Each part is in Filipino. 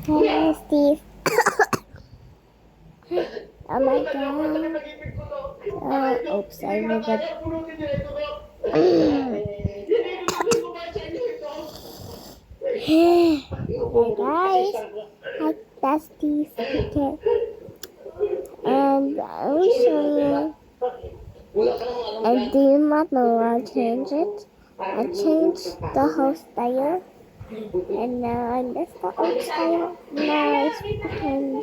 Hello, Steve. Oh my god. Oops, I forgot. Hey guys, hi, that's Steve. Okay. And I will show you. I did not know I changed it. I changed the whole style. And now I missed the old style. Now it's become.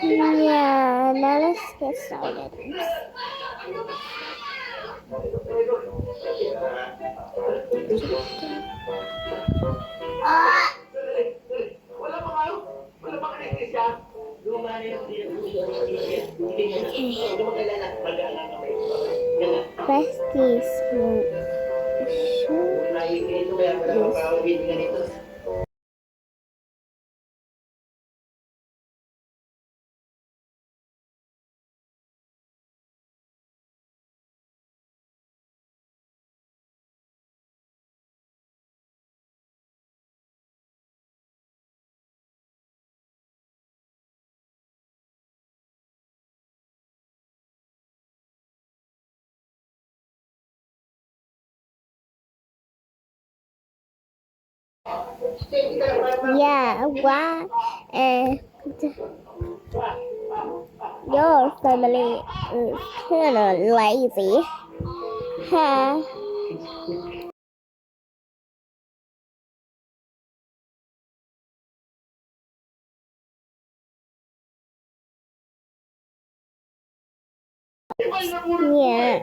Yeah, now let's get started. Press this move. Yeah, why? Your family is kind of lazy. Huh? Yeah.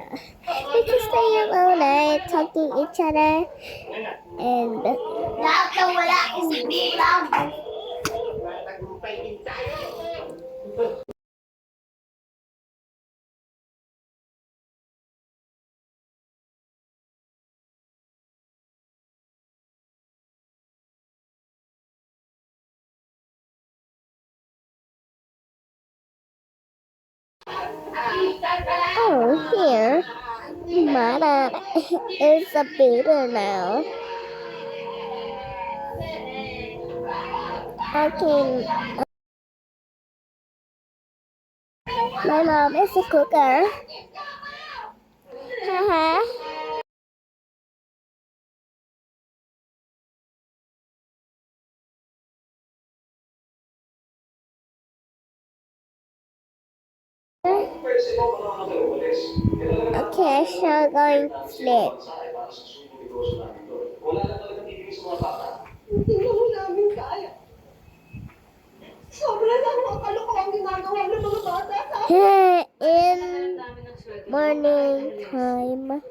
We can stay up all night talking to each other and oh, here, my dad is a builder now. I can. My mom is a cooker. Haha. Okay, so going flip. In morning time.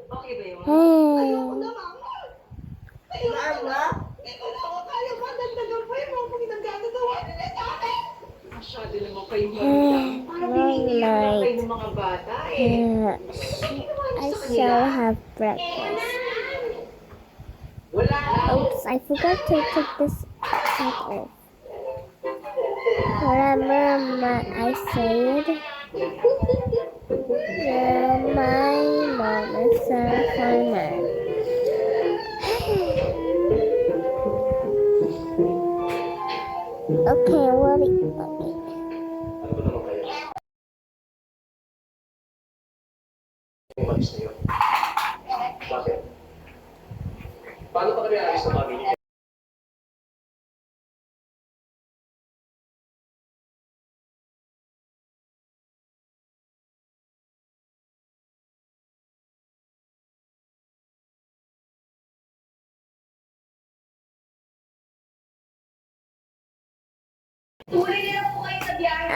Long night. I shall have breakfast. Oops, I forgot to take this top off. Remember what I said? My mom is a farmer. Okay, what do you want me? Bakit? Paano pa kami alis ng pamilya?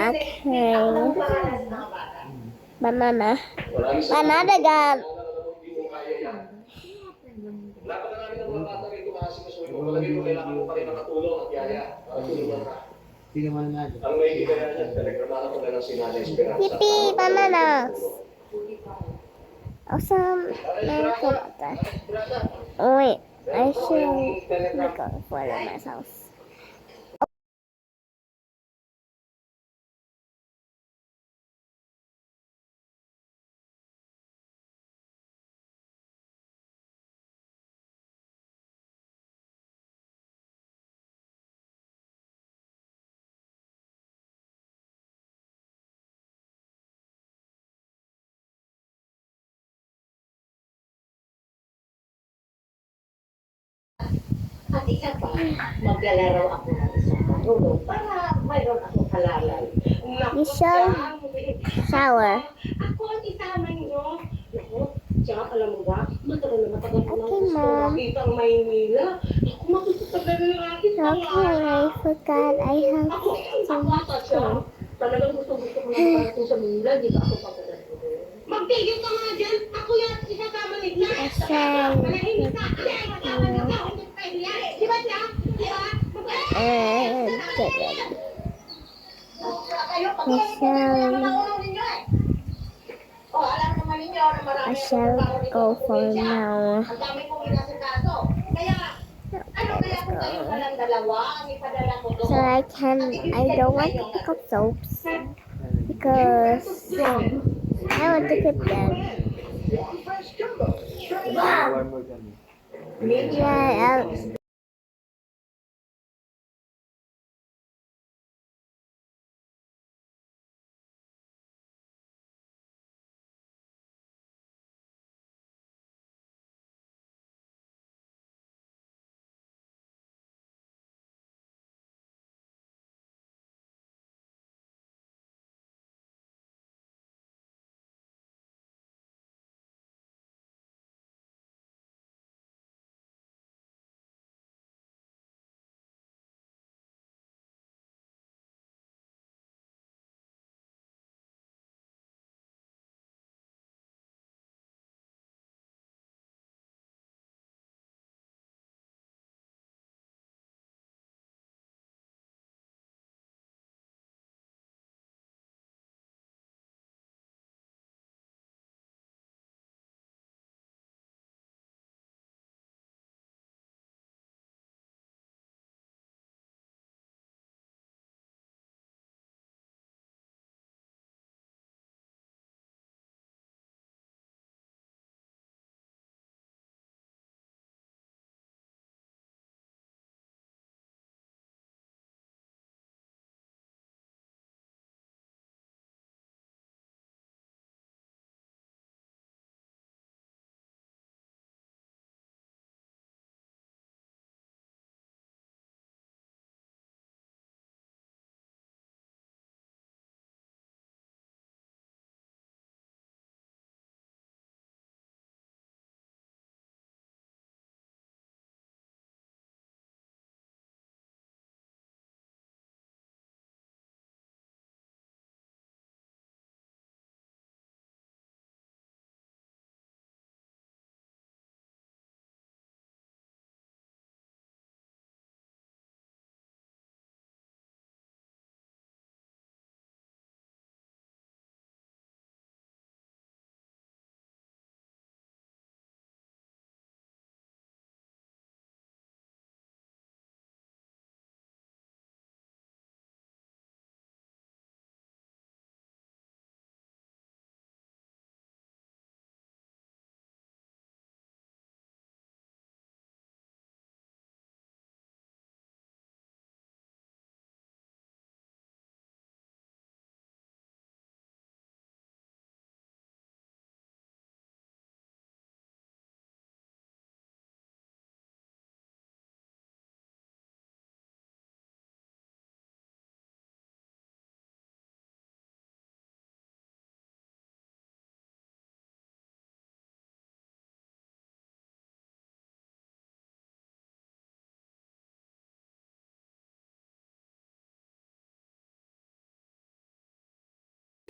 Okay. Banana. Banana gun. Napakalamin ng mga bata rito maasikaso mo. Palagay mo kailangan mo pa rin nakatulong at yaya. Tulungan ka. Ang may kaya niya, telegramahan ko na ng sinana Esperanza. Yippee! Bananas! Awesome. Oh wait, I should look for myself. At isa pa, maglalaro ako ng isang marunong para mayroon akong halalan. You shall shower. Ako ang isama niyo. Naku, tsaka alam mo ba, matagal na matagal ko Okay, gusto Mom. makita ang Maynila. Ako makikitagal na aking Okay, I forgot I have Ako some ata siya. food. Talagang gusto ko na makarating sa Manila, di ba ako pagkagaling ko doon? Magtigil ka nga dyan! Ako yan, isasama nila! Asal. Manahimik ka! Kasi ang kasama niyo ka, hindi ka niya! Di ba siya? Di ba? And chicken. Kayo, pag-iingat naman ang ulo ninyo eh! Oh, alam naman ninyo na marami I shall go for now. Ang dami kong inasikaso. Kaya, ano kaya kung kayo palang dalawa ang ipadala ko doon? So I don't want to pick up soaps because I want to keep them.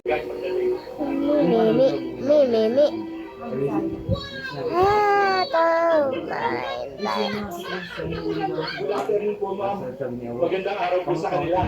Yeah, me. Don't mind that. Magandang araw po sa kanila.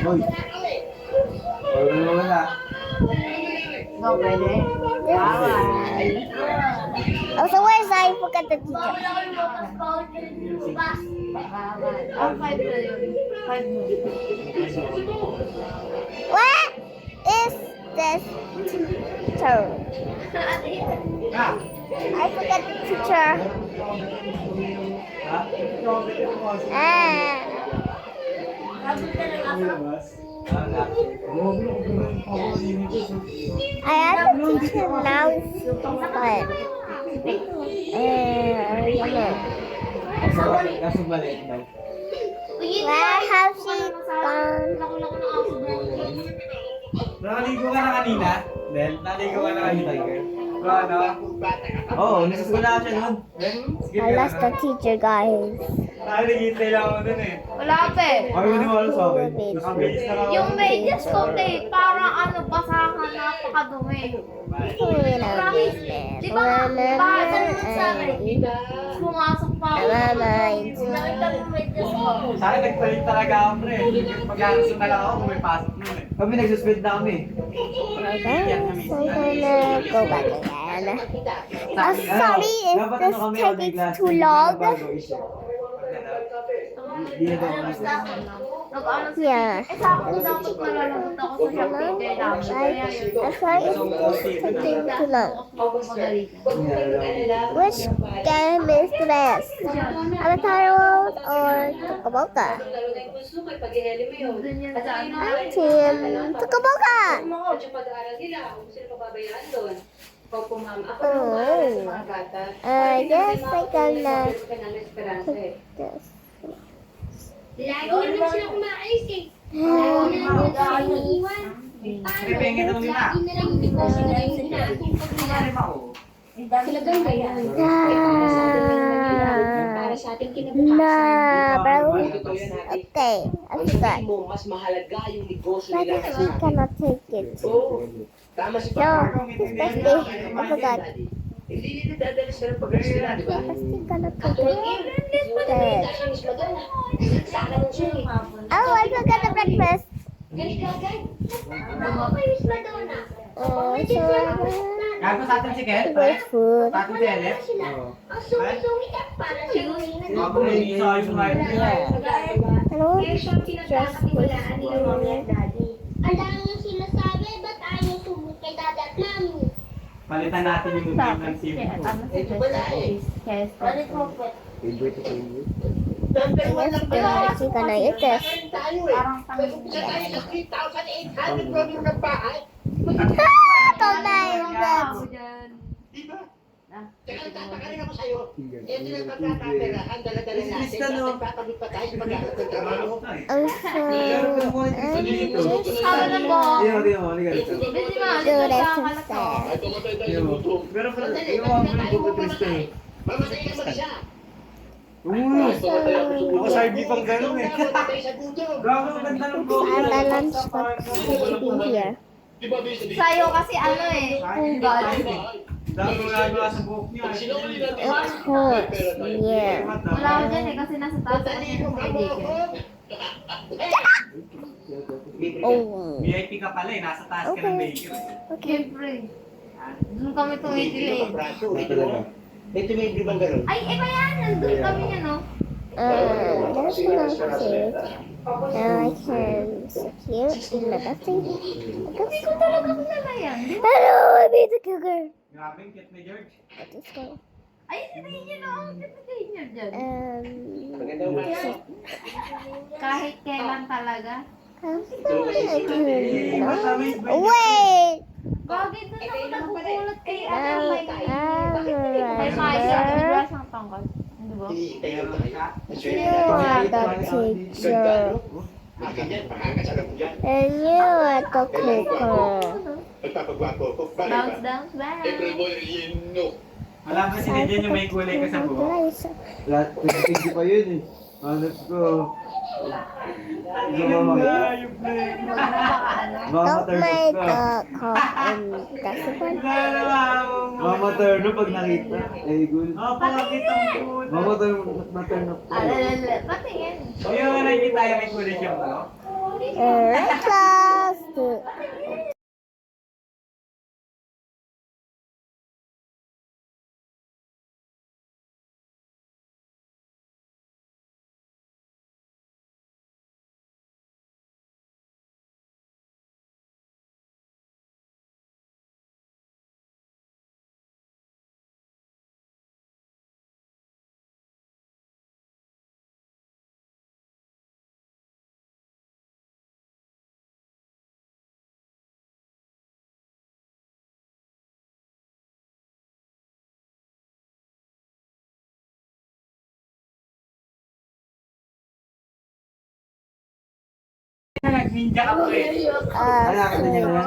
Hoy, wala naman na. Ikaw pwede? Bawal. Oh, so where's I forgot the teacher? Bawal. Oh, 5 na yun. 5 mo. What is this teacher? I forgot the teacher. Ah. I have a teacher now. But Kaso maliit daw. where have she gone? Nakaligo ka na kanina? Then, nakaligo ka na kanina, girl? Ano? Oo, nasusunod na siya nun. Then, skip I lost the teacher, guys. Nakalighintay lang ako dun eh. Wala pa eh. Ayaw ni Wala sa akin. Nakabilis na ako. Yung medyas ko parang ano, basahan, napakadumi. Di ba? Basa naman sa akin. Pumasok pa ako. Nakita mo medyas ko. Sa akin, nagpalit talaga ako, pre. Mag-aaral na lang ako kung may pasok nun eh. Kami nagsuspend na kami. So I'm gonna go back again. Oh, sorry if this takes too long. Nag-ano si Yeah. Eh, sa akin dapat nalalagot ako sa Shopee. Kaya dapat kaya yun. I'm sorry if this taking too long. Magalitan. Which game is this? Avatar World or Tukaboka? Doon yan sa ano. I'm Team Tukaboka! I guess I'm gonna put this. Lagi naman sila kumakalis eh. Lagi naman sila iniiwan. Pipingin naman nila. Lagi na lang yung negosyo na yung inaatupag nila. Sila ganda yan. Para sa ating Nah, bro. Okay, I forgot. Mas mahalaga yung negosyo But nila he cannot take it. Oo. Tama si No, his birthday. I forgot. Hindi nila dadali sa pag-rest nila, di ba? But he cannot take Tulad it. yun. Dead. Siya mas maganda. Sana nun siya eh. Oh, I forgot the breakfast. Ganito agad. Ako pa yung Madonna. Oh, so Gago sa atin si Kel? great food. Tato si Elef? Ang sungit-sungit at para siya Ako na yung isa ayos nga yun. Hello? Kaya siya pinagkakatiwalaan nila mami at daddy. Ang dami yung sinasabi, ba't ayaw sumunod kay dad at mami? Palitan natin yung game ng sim ko. Ito pala eh. Balik mo po. Number one Yes, lang guys, we're gonna eat this. tayo eh. Sa tayo sa 3,800 problem ng bahay. Ah, kumain that. Di ba? Kaya nagtataka rin ako sa'yo. Ito yung pagkakapera, ang dala-dala natin. Nagpapagod pa tayo sa pag-aaral ng trabaho. I'm so Sabi na po. Hindi mo, hindi ka. Busy ma. do this Nagkakalat ako. instead. Pero pala, iwan mo yung buko Cristo eh. Mamatay ka mag-isa. Ako sa RB pang ganun eh. Mamatay sa gutom. Gago, ang ganda ng buko. I'm a lunch box here. Sa'yo kasi ano eh. Punggal. Dami mo nagawa sa buhok niya. Of course, yeah. Wala ko dyan eh kasi nasa taas ako ng daycare. Oh, VIP ka pala eh, nasa taas ka ng baker. okay. Siyempre. Doon kami tumitili eh. Ito may ibang ganun. Ay, iba yan. Nandun kami yan oh. That's not it. Now I can sit here in the bathroom. Hindi ko talaga kilala yan. Di ba? Hello, I made the cooker. Grabe, kit ni George. Let's go. Ay, sinayin niyo na ako. Sinayin niyo dyan. Maganda ba? Kahit kailan talaga. Wait! Bakit doon ako nagugulat kay Now, ano may maisa. Bigla siyang tangkal. Di ba? you are the teacher. And you are the cooker. Bounce, bounce, bounce. Alam kasi na dyan yung may kulay ka sa buhok. Lahat, hindi pa yun eh. Hanap ko. Mama Don't make turn the up ka. cough and that's the one. Mama turn up pag nakita. Eh, good. Pakakit ang puto. Mama turn up ka. Alalala. Patingin. Yung nakikita yung may kulay siyang buhok. Right, class. Nag-ninja ka po eh. nakita niya na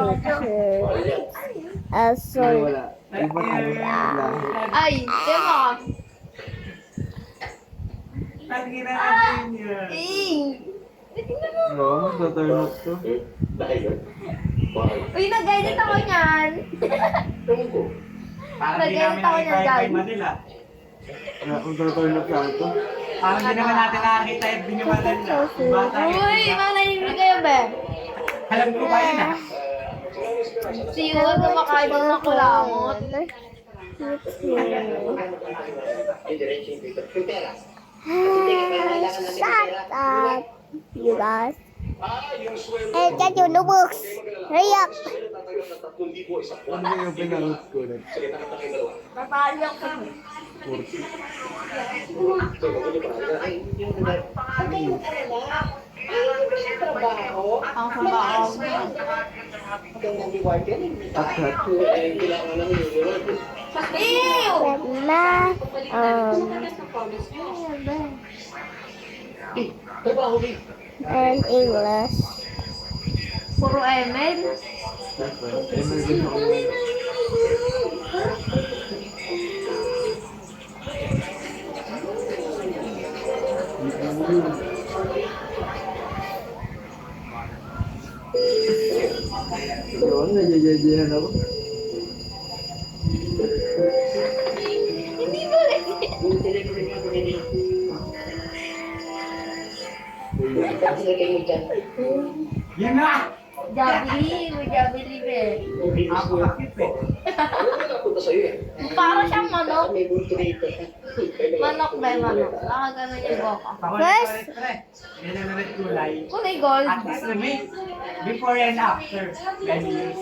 yan? Sorry. Wala. Iba ka. Ay, diba? Tangina natin yun. Oo, magta-turn off to. Uy, nag-edit ako niyan. Parang di Nag-edit namin ako nakita niyan, yung kay Gag. Manila. Magta-turn off sa ito. Parang di naman natin nakakita yung binuwalan na. Bata yun. Uy, manahimik kayo, be. Alam ko ba yun ah? Si Yuan, kumakain ng makulangot. Shut up, you guys. Hey, get your notebooks. Hurry up. Ano ba yung pinarot ko ulit? Papayok kami. Ang trabaho. Ew! Math, and English. Puro ML. Yun, najajajahan ako. Hindi mo Yun na! Jabili, be. Ako kakip eh. Para siyang manok. Manok, be, manok. Nakaganon yung boka. Ako First. na pre. Yan ang red kulay. Kulay gold. At least remain. Before and after. Many years.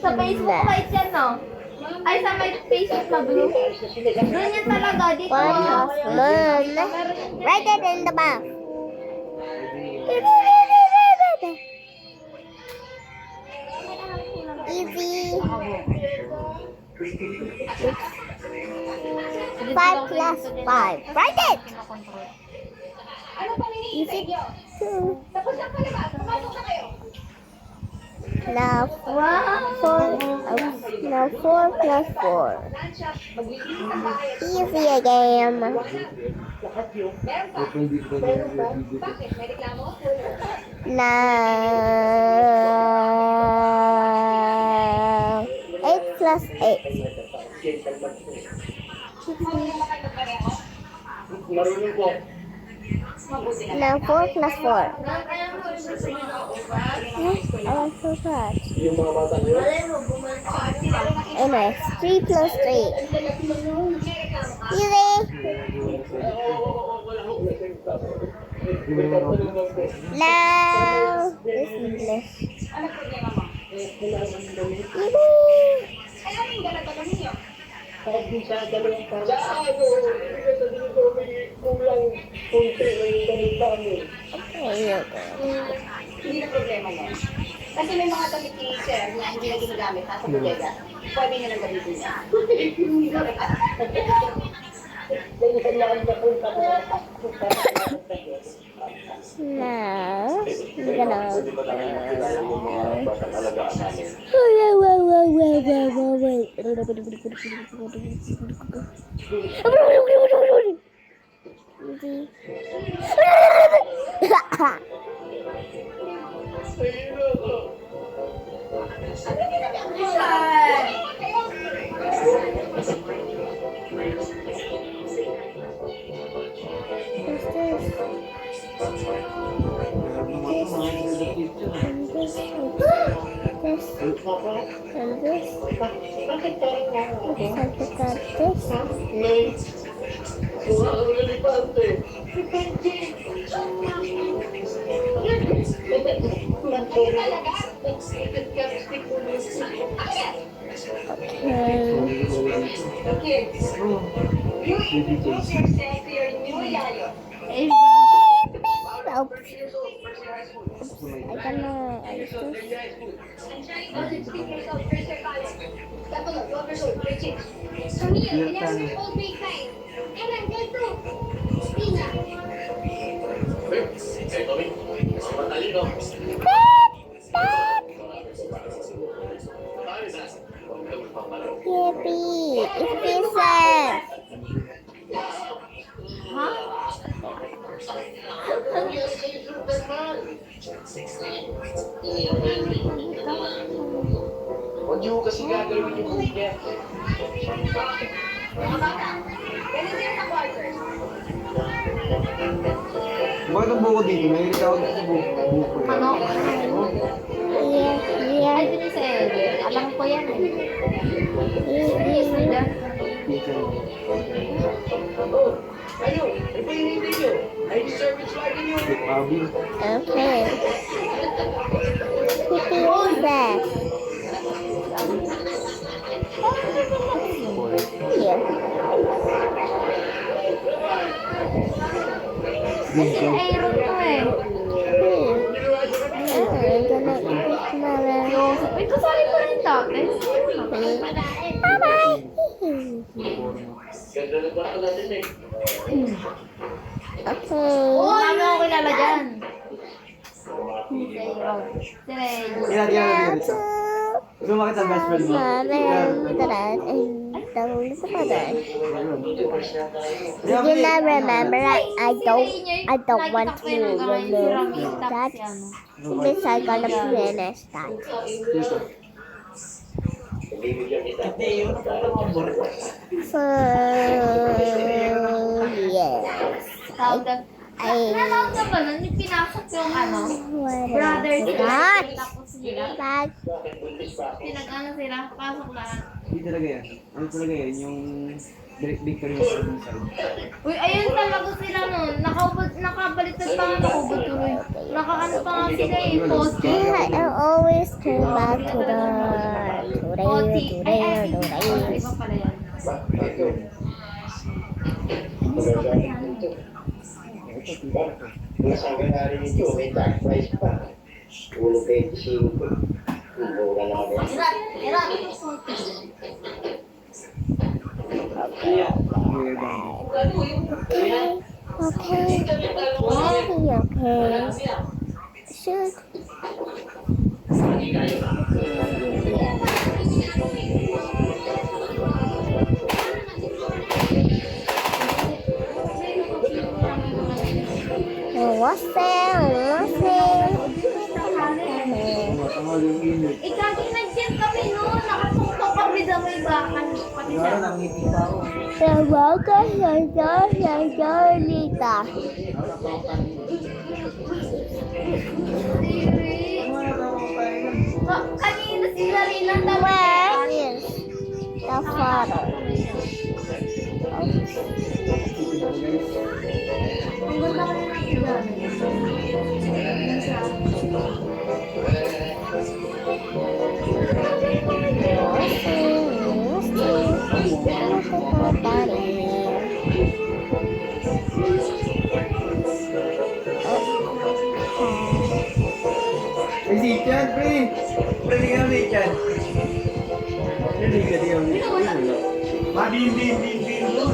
Sa Facebook, white yan, no? Ay, sa may Facebook na blue. Doon yan talaga. Dito. One of moon. Write it in the map. Easy. 5 plus 5. Write it. Easy. 2. Now 4. Now 4 plus 4. Easy again. Open dito ko na yung video. Now 8 plus 8. Now 4 plus 4. I want to touch. Anyways, 3 plus 3. Easy. Now this English. Hindi na problema yan. Kasi may mga damit ni sir na hindi na ginagamit sa bodega. Pwede nyo nang gamitin niya. Now I'm gonna. And this. Yippee! It's pieces! Ha? Huwag niyo kasi gagawin yung weekend. Bakit ang buko dito? Nahilig ako dito sa buko. Ano? Here, here, Ay, din sa alam ko yan eh. here. Oh, ano? Ano ba yung hindi niyo? I deserve it lagi niyo. Abi. Okay. Pieces. Here. Kasi Aaron to eh. I'm gonna eat my Joseph. Ay, kasali pa rin dati. Bye-bye! Ganda na ba ito natin eh? Okay. Marami ako kilala dyan. Si Aaron. Si Ray. Yan, yan, yan. Gusto mo makita ang best friend mo? You can remember I don't want to remove that because I'm gonna finish that. So yes. Tawag na. Nanood ka ba nun? Yung pinasok yung ano? What Brothers. is that? Tapos sila. Bag. Pinag-ano sila. Pasok lahat. Hindi talaga yan. Ano talaga yan? Yung direct victory sa side. Uy, ayun talaga sila nun. Nakabaliktad pa nga nakubod tuloy. Nakaano pa nga sila eh. Post. Yeah, I always turn back to the Post. Ay, today. iba pala yan. Nasabi nga rin ito, may tax price pa. Ulo 25. Mura na rin. Okay. Okay. Shoot. What's that? Matangal yung init. Ikagi nag-gym kami noon. Nakatungtong kami sa may bakan. Pati Kaya sa... nakangiti pa ako. Tawagan sa Lolita. Kanina si Zarina Where is the father? Ang ganda ka na si Ay, si Chan, pre! Pre, hindi ka na si Chan. Hindi ka, di ka. Din, din, din, din. Ayun o!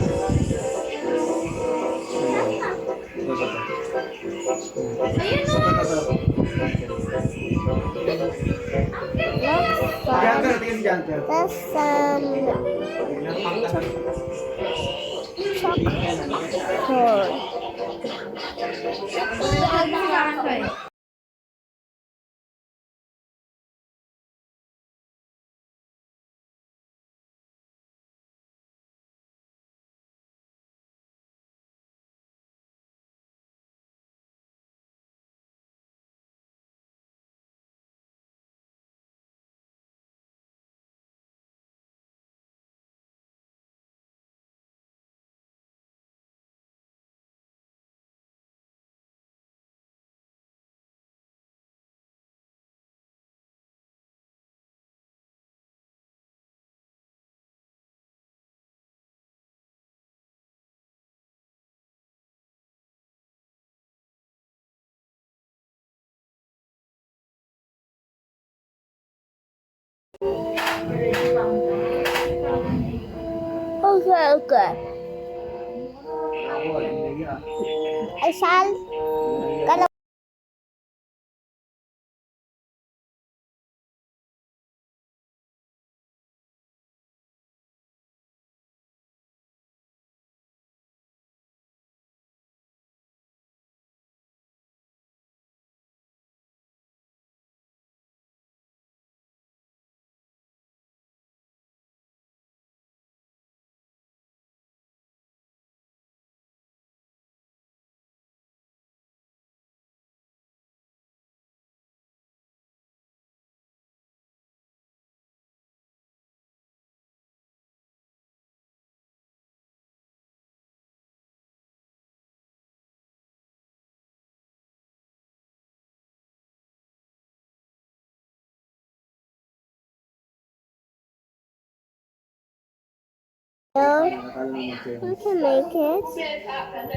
Jumper, tingin si Jumper. That's chocolate. Chocolate. Okay. Ako, hindi ka. I shall I can make it.